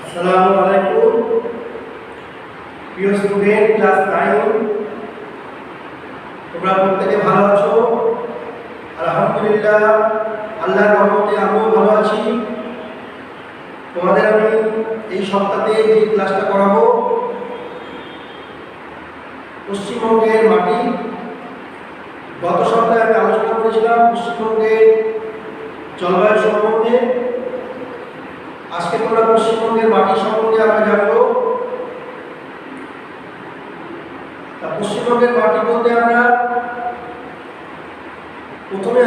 আসসালামু আলাইকুম প্রিয় স্টুডেন্ট ক্লাস 9। তোমরা প্রত্যেকে ভালো আছো? আলহামদুলিল্লাহ, আল্লাহর রহমতে আমিও ভালো আছি। তোমাদের আমি এই সপ্তাহে যে ক্লাসটা করাবো পশ্চিমবঙ্গের মাটি। গত সপ্তাহে আমি আলোচনা করেছিলাম পশ্চিমবঙ্গের জলবায়ু সম্বন্ধে। আজকে তোমরা পশ্চিমবঙ্গের মাটি সম্বন্ধে আমরা জানবো। পশ্চিমবঙ্গের মাটি বলতে আমরা প্রথমে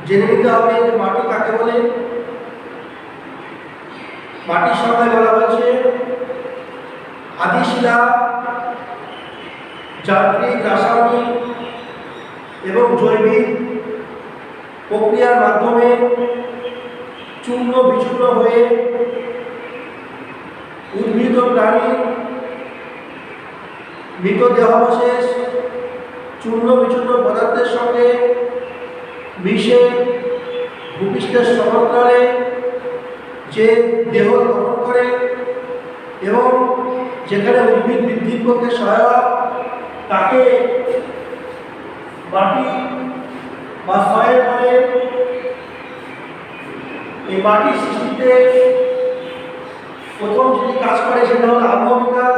জেনে নিতে হবে যে মাটি কাকে বলে। মাটির সংজ্ঞায় বলা হয়েছে আদি শিলা, যান্ত্রিক, রাসায়নিক এবং জৈবিক প্রক্রিয়ার মাধ্যমে চূর্ণ বিচূর্ণ হয়ে উদ্ভিদ ও প্রাণীর মৃত দেহাবশেষ চূর্ণ বিচূর্ণ পদার্থের সঙ্গে মিশে ভূপৃষ্ঠের সমান্তরালে যে দেহ গঠন করে এবং যেখানে উদ্ভিদ বৃদ্ধির পক্ষে সহায়ক তাকে মাটি বা সয়েল বলে। এই মাটির সৃষ্টিতে প্রথম যেটি কাজ করে সেটা হলো আবহবিজ্ঞান,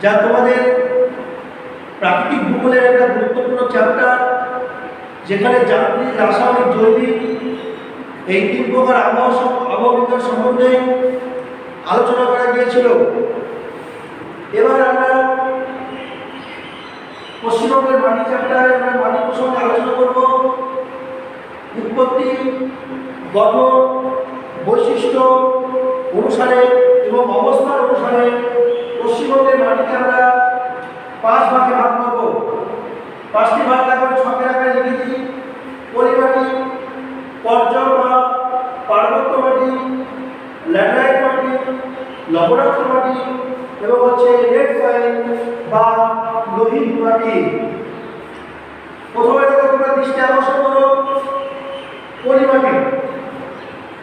যা তোমাদের প্রাকৃতিক ভূগোলের একটা গুরুত্বপূর্ণ চ্যাপ্টার, যেখানে যান্ত্রিক, রাসায়নিক, জৈবিক এই তিন প্রকার আবহবিজ্ঞান সম্বন্ধে আলোচনা করা গিয়েছিল। এবার আমরা পশ্চিমবঙ্গের মাটি চ্যাপ্টারে আমরা মাটি প্রসঙ্গে আলোচনা করব। উৎপত্তি, গঠন, বৈশিষ্ট্য অনুসারে এবং অবস্থান অনুসারে পশ্চিমবঙ্গের মাটিকে আমরা 5 ভাগে ভাগ করব। 5টি ভাগ করে 6 আকারে লিখেছি। পলিমাটি, পর্যায় বা পার্বত্য মাটি, ল্যাটেরাইট মাটি, লবণাক্ত মাটি এবং রেড সয়েল বা লোহিত মাটি। প্রথমে তোমরা দৃষ্টি আকর্ষণ করো পলিমাটি।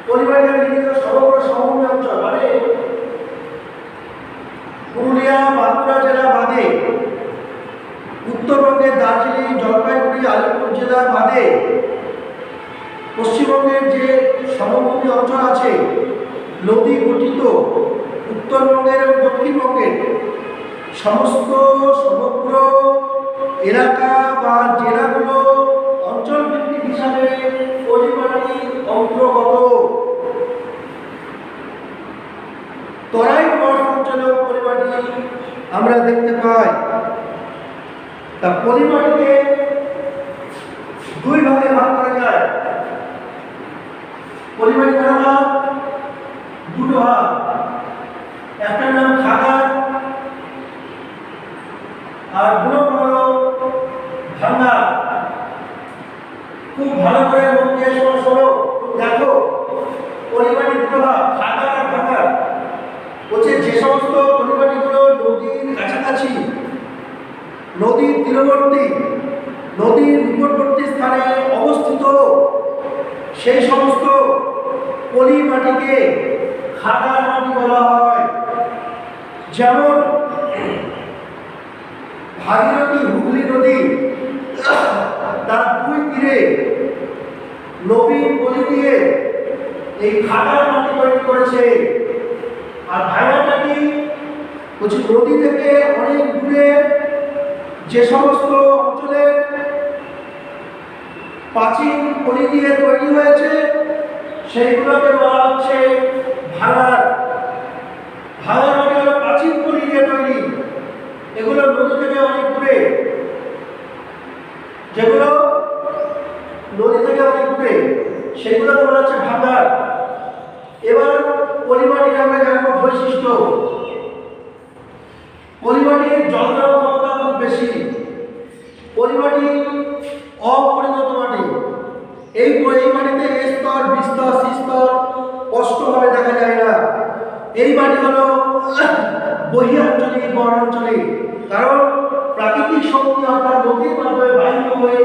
পলিমাটির লিখিত সমগ্র সমভূমি অঞ্চল মানে পুরুলিয়া, বাঁকুড়া জেলা বাদে উত্তরবঙ্গের দার্জিলিং, জলপাইগুড়ি, আলিপুর জেলা বাদে পশ্চিমবঙ্গের যে সমভূমি অঞ্চল আছে নদী গঠিত উত্তরবঙ্গের এবং দক্ষিণবঙ্গের সমস্ত সমগ্র এলাকা বা জেলাগুলো অঞ্চল ভিত্তিক হিসাবে পলিমাটি অন্তর্গত। তরাই মঠ অঞ্চলেও পলিমাটি আমরা দেখতে পাই। তা পলিমাটিকে 2 ভাগে ভাগ করা যায়। পলিমাটি করা ভাগ 2 ভাগ। একটার নাম খাগার আর 2 নম্বর হলো ভাঙ্গা। খুব ভালো করে মন দিয়ে শোনো, দেখো পলিমাটি 2 ভাগ, খাগার আর ভাঙ্গা। যে সমস্ত পলিমাটিগুলো নদীর কাছাকাছি, নদীর তীরবর্তী, নদীর নিকটবর্তী স্থানে অবস্থিত সেই সমস্ত পলিমাটিকে খাগার মাটি বলা হয়। যেমন ভাগীরথী, হুগলি নদী তার 2 তীরে নবীন পলি দিয়ে এই খাগার মাটি তৈরি করেছে। আর ভাঙাটা কি নদী থেকে অনেক দূরে যে সমস্ত অঞ্চলে প্রাচীন পলি দিয়ে তৈরি হয়েছে সেইগুলোকে বলা হচ্ছে ভাঙার। ভাঙার মানে হলো প্রাচীন পলি দিয়ে তৈরি। এগুলো নদী থেকে অনেক দূরে, যেগুলো নদী থেকে অনেক দূরে সেগুলোকে বলা হচ্ছে ভাঙার। এবার পলিমাটির আমরা জানবো বৈশিষ্ট্য। পলিমাটির জল ধারণ ক্ষমতা খুব বেশি। পলিমাটি অপরিণত মাটি। এই মাটিতে স্তর, বিস্তর, শিস্তর স্পষ্টভাবে দেখা যায় না। এই মাটি হলো বহিরাঞ্চলিক, বনাঞ্চলিক, কারণ প্রাকৃতিক শক্তি অর্থাৎ নদীর মাধ্যমে বাহিত হয়ে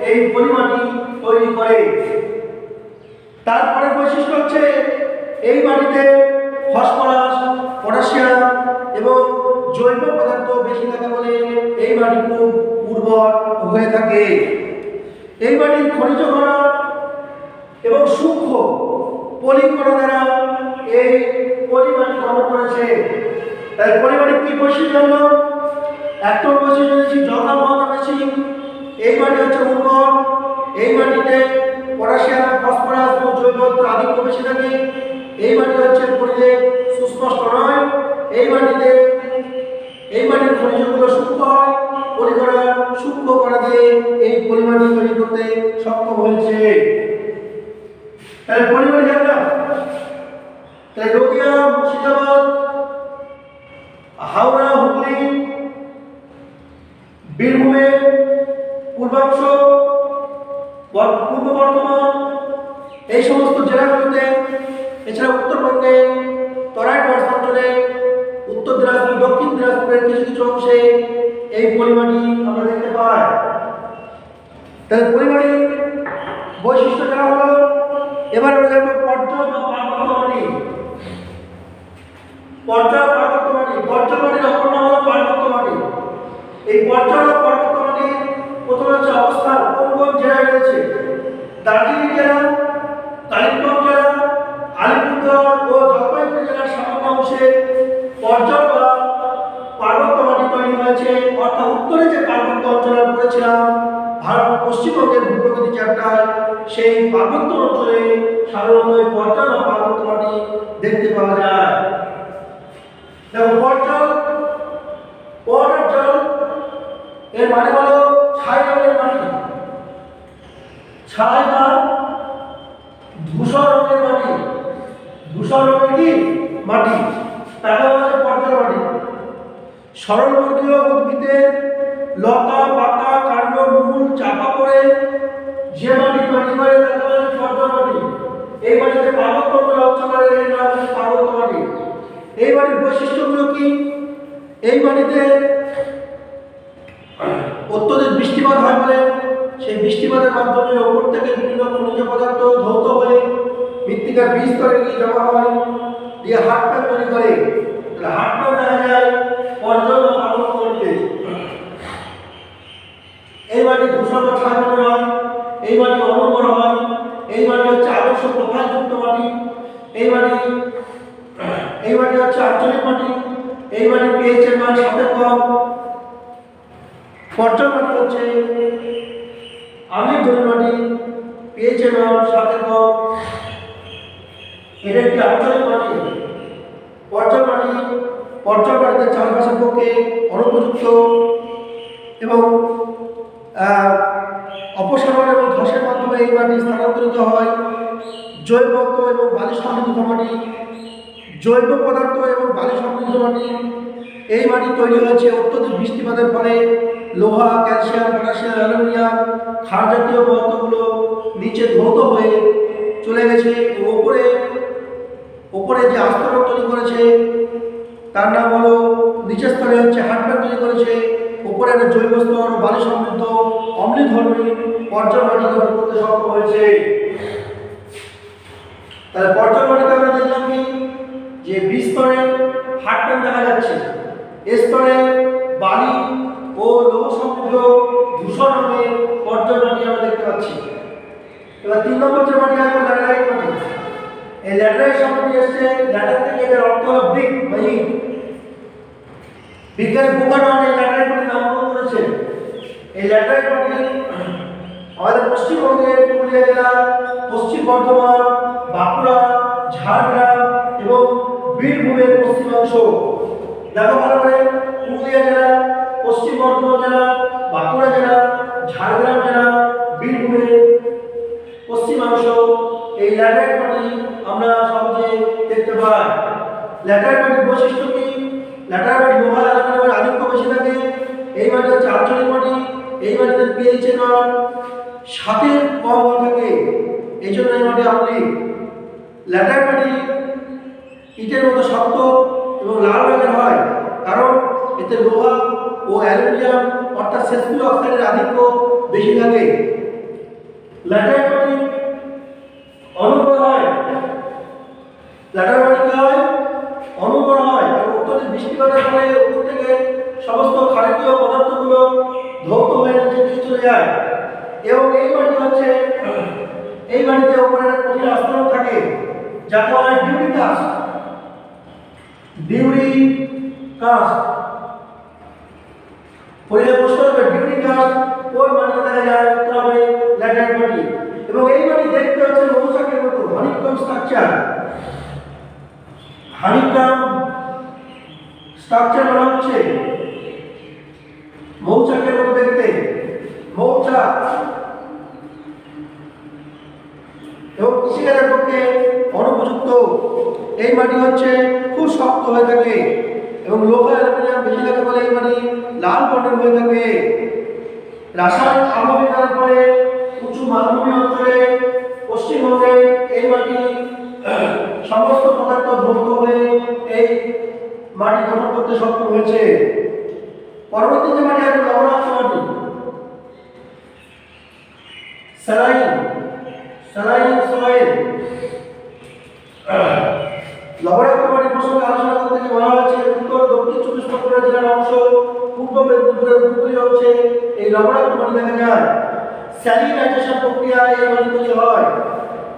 এই পলিমাটি তৈরি করে। তারপরে বৈশিষ্ট্য হচ্ছে এই মাটিতে ফসফরাস, পটাশিয়াম এবং জৈব পদার্থ বেশি থাকে বলে এই মাটি খুব উর্বর হয়ে থাকে। এই মাটির খনিজ কণা এবং সূক্ষ্ম পলিকণা দ্বারা এই পলিমাটি গঠন করেছে। তাই পলিমাটির কি বৈশিষ্ট্য হলো? একটা বৈশিষ্ট্য হচ্ছে জলধারণতা বেশি। এই মাটি হচ্ছে উর্বর। এই মাটিতে পটাশিয়াম, ফসফরাস এবং জৈব পদার্থের আধিক্য বেশি থাকে। এই মাটি হচ্ছে পরিবেশ সুস্পষ্ট নয়। এই মাটির খনিজগুলো সূক্ষ্ম হয়। পলিকণা সূক্ষ্ম কণা দিয়ে এই পলিমাটি তৈরি করতে সক্ষম হয়েছে। তাহলে পলিমাটি জানলাম। তাই নদিয়া, মুর্শিদাবাদ, হাওড়া, হুগলি, বীরভূমের পূর্বাংশ, পূর্ব বর্ধমান, এই সমস্ত জেলাগুলোতে, এছাড়া উত্তরবঙ্গে তরাই অঞ্চলে, উত্তর দিনাজপুর, দক্ষিণ দিনাজপুরের কিছু কিছু অংশে এই পলিমাটি আমরা দেখতে পাই। তাহলে পলিমাটির বৈশিষ্ট্য জানা হলো। এবার আমরা দেখব পর্যায় বা পার্বত্য মাটি। পর্যায় পার্বত্য মাটি, পর্যায় মাটির অপর নাম হলো পার্বত্য মাটি। এই পর্যায় বা পার্বত্য মাটি প্রথমে হচ্ছে অবস্থান কোন কোন জেলায় রয়েছে? দার্জিলিং জেলা, কালিম্পং জেলা, আলিপুরদুয়ার ও জলপাইগুড়ি জেলার সামান্য অংশে পর্যায় বা পার্বত্য মাটি তৈরি হয়েছে। অর্থাৎ উত্তরে যে পার্বত্য অঞ্চল পড়েছিলাম ভারত পশ্চিমবঙ্গের ভূপ্রকৃতি চ্যাপ্টার, সেই পার্বত্য অঞ্চলে সাধারণত পর্যায় বা পার্বত্য মাটি দেখতে পাওয়া যায়। দেখো পর্যায় এর মানে হলো ছাই রঙের মাটি, ছাই বা ধূসর রঙের মাটি, ধূসর রঙের কি মাটি, তাকে বলা হয় পর্যায় মাটি। সরলবর্গীয় উদ্ভিদের লতা, পাতা, কাণ্ড, মূল চাপা পড়ে যে মাটি তৈরি করে তাকে বলা হয় পর্যায় মাটি। এই মাটিতে পার্বত্য অঞ্চল অঞ্চলের এই নাম হচ্ছে পার্বত্য মাটি। এই মাটির বৈশিষ্ট্যগুলো কি? এই মাটিতে অত্যধিক বৃষ্টিপাত হয় বলে সেই বৃষ্টিপাতের মাধ্যমে ওপর থেকে বিভিন্ন খনিজ পদার্থ ধৌত হয়ে মৃত্তিকার বীজ স্তরে গিয়ে জমা হয়, দিয়ে হাটপ্যাক তৈরি করে। হাটপ্যাক দেখা যায় পর্যায় বা পার্বত্য মাটিতে। এই মাটি ধূসর বা ছাই বর্ণের হয়। এই মাটি অনুর্বর হয়। এই মাটি হচ্ছে আদর্শ প্রোফাইলযুক্ত মাটি। এই মাটি হচ্ছে আঞ্চলিক মাটি। এই মাটি পিএইচ এর মান 7 এর কম। পর্যায় মাটি হচ্ছে আম্লিক মাটি, পিএইচ এর মান 7 এর কম। এটা একটি আঞ্চলিক মাটি। পর্যায় মাটিতে চাষবাসের পক্ষে অনুপযুক্ত এবং অপসারণ এবং ধসের মাধ্যমে এই মাটি স্থানান্তরিত হয়। জৈব এবং বালি সমৃদ্ধ মাটি, জৈব পদার্থ এবং বালি সমৃদ্ধ মাটি। এই মাটি তৈরি হয়েছে অত্যধিক বৃষ্টিপাতের ফলে। লোহা, ক্যালসিয়াম, পটাশিয়াম, অ্যালুমিনিয়াম ক্ষার জাতীয় পদার্থগুলো নিচে ধৌত হয়ে চলে গেছে। ওপরে যে আস্তরণ তৈরি করেছে তার নাম হলো, নিচের স্তরে হচ্ছে হাটপ্যাক তৈরি করেছে, উপরে একটা জৈব স্তর, বালি সমৃদ্ধ অম্লীয় ধর্মী পর্যায় মাটি গঠন করতে সক্ষম হয়েছে। তাহলে পর্যায় মাটিতে আমরা দেখলাম কি যে বিস্তরে হাটপ্যাক দেখা যাচ্ছে, এ স্তরে বালি ও লৌহ সমৃদ্ধ ধূসর রঙের পর্যায় মাটি আমরা দেখতে পাচ্ছি। এবার 3 নম্বর যে মাটি আসবে ল্যাটেরাইট মাটি। এই ল্যাটেরাইট শব্দটি এসেছে ল্যাটার থেকে, এর অর্থ হলো ব্রিক বা ইট। বিজ্ঞানী বোকানন এই ল্যাটেরাইট মাটির নামকরণ করেছে। এই ল্যাটেরাইট মাটি আমাদের পশ্চিমবঙ্গের পুরুলিয়া জেলা, পশ্চিম বর্ধমান, বাঁকুড়া, ঝাড়গ্রাম এবং বীরভূমের পশ্চিমাংশ। দেখো ভালো করে, পুরুলিয়া জেলা, পশ্চিম বর্ধমান জেলা, বাঁকুড়া জেলা, ঝাড়গ্রাম জেলা, বীরভূমের পশ্চিমাংশ। এই ল্যাটেরাইট মাটি আমরা সহজে দেখতে পাই। ল্যাটেরাইট মাটির বৈশিষ্ট্য কি? ল্যাটেরাইট মাটি লোহা, অ্যালুমিনিয়ামের আধিক্য বেশি থাকে। এই মাটি হচ্ছে আঞ্চলিক মাটি। এই মাটিতে পিএইচ এর মান 7 এর কম হয়ে থাকে, এই জন্য এই মাটি আম্লিক। ল্যাটেরাইট মাটি ইটের মতো শক্ত এবং লাল রঙের হয়, কারণ এতে লোহা ও অ্যালুমিনিয়াম অর্থাৎ সেসমিক অক্সাইডের আধিক্য বেশি থাকে। ল্যাটেরাইট মাটি অনুর্বর হয়। মাটিতে উপরে একটা কঠিন আস্তরণ থাকে যাকে বলা হয় ডিউরি কাস্ট। ডিউরি কাস্ট পরিলে প্রশ্ন হবে ডিউরি কাস্ট কোন মাটিতে দেখা যায়? উত্তর হবে ল্যাটেরাইট মাটি। এবং এই মাটি দেখতে হচ্ছে মৌচাকের মতো, হানিকম স্ট্রাকচার। হানিকম স্ট্রাকচার মানে হচ্ছে মৌচাকের মতো দেখতে, মৌচাক। এবং কৃষিকাজের পক্ষে অনুপযুক্ত। এই মাটি হচ্ছে খুব শক্ত হয়ে থাকে এবং লোহা অ্যালুমিনিয়াম বেশি থাকে বলে এই মাটি লাল বর্ণের হয়ে থাকে। রাসায়নিক আবহাওয়ার ফলে উঁচু মালভূমি অঞ্চলে পশ্চিমবঙ্গে এই মাটি সমস্ত পদার্থ দ্রব্য হয়ে এই মাটি গঠন করতে সক্ষম হয়েছে। পরবর্তী যে মাটি আছে লবণাক্ত মাটি, স্যালাইন সয়েল। লবণাক্ত মাটি প্রসঙ্গে আলোচনা করতে গিয়ে বলা হয়েছে উত্তর দক্ষিণ 24 পরগনা জেলার অংশ, পূর্ব মেদিনীপুরের উপকূলীয় অংশে এই লবণাক্ত মাটি দেখা যায়। স্যালিনাইজেশন প্রক্রিয়ায় এই মাটি তৈরি হয়।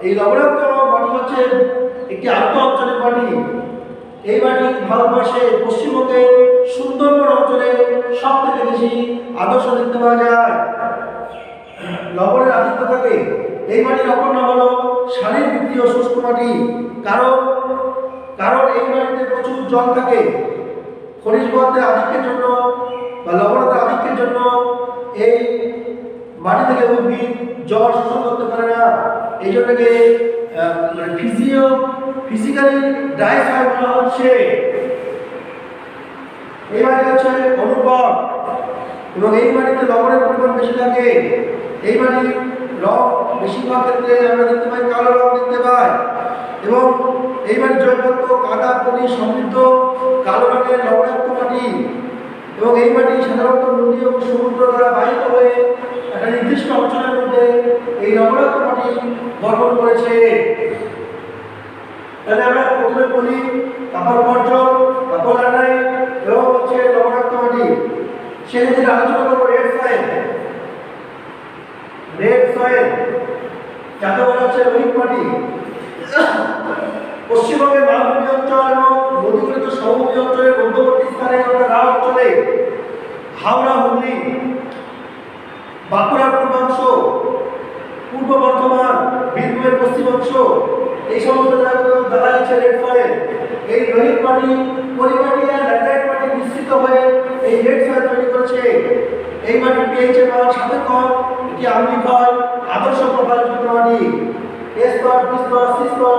এই লবণাক্ত মাটি হচ্ছে একটি আন্ত আঞ্চলিক মাটি। এই মাটি ভারতবর্ষে পশ্চিমবঙ্গে সুন্দরবন অঞ্চলে সব থেকে বেশি আদর্শ দেখতে পাওয়া যায়। লবণের আধিক্য থাকে। এই মাটির অপর নাম হলো শারীরবৃত্তীয় শুষ্ক মাটি। কারণ এই মাটিতে প্রচুর জল থাকে। খনিজ পদার্থের আধিক্যের জন্য বা লবণতার আধিক্যের জন্য এই মাটি থেকে উদ্ভিদ জল শোষণ করতে পারে না। এই জন্য ফিজিক্যালি ড্রাই সয়েল বলা হচ্ছে। এই মাটি হচ্ছে অনুর্বর এবং এই মাটিতে লবণের পরিমাণ বেশি থাকে। এই মাটির রং বেশিরভাগ ক্ষেত্রে আমরা দেখতে পাই কালো রং দেখতে পাই এবং এই মাটির জৈবত্ব কাদা পলি সমৃদ্ধ কালো রঙের লবণাক্ত মাটি। এবং এই মাটি সাধারণত নদী এবং সমুদ্র দ্বারা বাহিত হয়ে একটা নির্দিষ্ট অঞ্চলের মধ্যে এই লবণাক্ত মাটি গঠন করেছে। তাহলে আমরা প্রথমে বলি তারপর বর্জন, তারপর ল্যাটেরাইট এবং হচ্ছে লবণাক্ত মাটি। সেক্ষেত্রে আলোচনা করবো রেড সয়েল যাকে বলা হচ্ছে লোহিত মাটি। পশ্চিমবঙ্গের মালভূমি অঞ্চল এবং নদীগঠিত সমভূমি অঞ্চলের মধ্যবর্তী স্থানে রা অঞ্চলে হাওড়া, হুগলি, বাঁকুড়ার পূর্বাংশ, পূর্ব বর্ধমান, বীরভূমের পশ্চিমাংশ, এই সমস্ত জায়গাগুলো দেখা যাচ্ছে রেড সয়েল। এই লোহিত মাটি পলিমাটি আর ল্যাটেরাইট মাটি মিশ্রিত হয়ে এই রেড সয়েল তৈরি করেছে। এই মাটির পিএইচ এর মান 7 কম, এটি আম্লিক হয়, আদর্শ প্রোফাইলযুক্ত মাটি। স্তর, বিস্তর, সিস্তর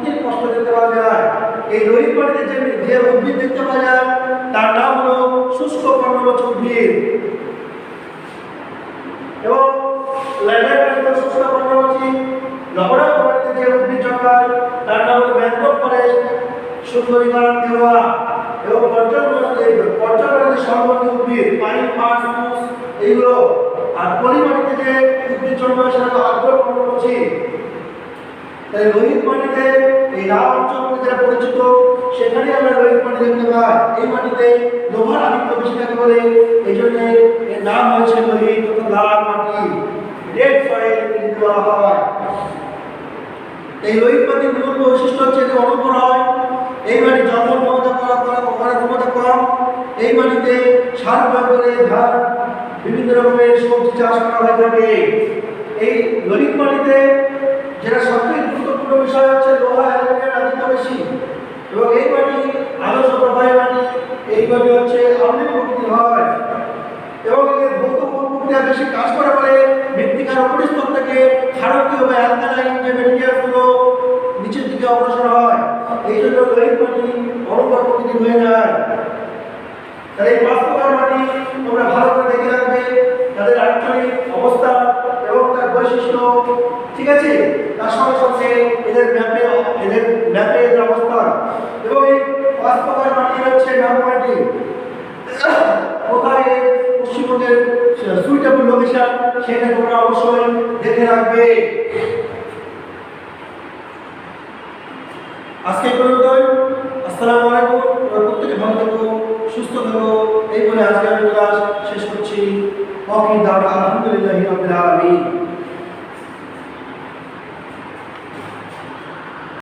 তিন কষ্ট দেখতে পাওয়া যায়। এই লোহিত মাটিতে যে উদ্ভিদ দেখতে পাওয়া যায় তার নাম হলো শুষ্ক পর্ণমোচী উদ্ভিদ। এবং ল্যাটেরাইট মাটিতে শুষ্ক পর্ণমোচী, লবণাক্ত মাটিতে যে উদ্ভিদ জন্মায় তার নাম হলো ম্যানগ্রোভ ফরেস্ট, সুন্দরীকরণ দেওয়া। এবং বর্জন মাটিতে সর্বর্ণীয় উদ্ভিদ, পাইন, ফার্ন, স্পুস এইগুলো। আর পলি মাটিতে যে উদ্ভিদ জন্মায় সেটা হলো আর্দ্র পর্ণমোচী। তাই লোহিত মাটিতে এই রা অঞ্চল যেটা পরিচিত সেখানে আমরা লোহিত মাটি দেখতে পাই। এই মাটিতে লোহার আধিক্য বেশি থাকে বলে এই জন্য এর নাম হয়েছে লোহিত অথবা লাল মাটি, রেড সয়েল বলা হয়। এই লোহিত মাটির মূল বৈশিষ্ট্য হচ্ছে যে অনুর্বর হয়। এই মাটি জল ক্ষমতা কম। এই মাটিতে সার প্রয়োগ করে ধান বিভিন্ন রকমের সবজি চাষ করা হয়ে থাকে। এই লোহিত মাটিতে যেটা সবচেয়ে গুরুত্বপূর্ণ বিষয় হচ্ছে লোহা অ্যালুমিনিয়াম আধিক্য বেশি। এবং এই মাটি আদর্শ প্রবাহী মাটি। এই মাটি হচ্ছে আম্লিক প্রকৃতির হয় এবং এর ভৌত প্রক্রিয়া বেশি কাজ করে বলে মৃত্তিকার উপরিস্তর থেকে ক্ষারকীয় বা অ্যালকালাইন যে মেটেরিয়ালগুলো নিচের দিকে অগ্রসর হয়। এই জন্য লোহিত মাটি অনুর্বর প্রকৃতির হয়ে যায়। তাহলে এই 5 প্রকার মাটি তোমরা ভালো করে দেখে রাখবে, তাদের আঞ্চলিক অবস্থা এবং তার বৈশিষ্ট্য, ঠিক আছে? তার সঙ্গে সঙ্গে এদের ম্যাপে এদের অবস্থান। এবং এই 5 প্রকার মাটি হচ্ছে ম্যাপ মাটি। কোথায় পশ্চিমবঙ্গের সুইটেবল লোকেশন সেটা তোমরা অবশ্যই দেখে রাখবে। আজকে পর্যন্তই। আসসালামু আলাইকুম। প্রত্যেকে ভালো থাকো, সুস্থ থাকো, এই বলে আজকে আমি ক্লাস শেষ করছি। আলহামদুলিল্লাহি রাব্বিল আলামিন।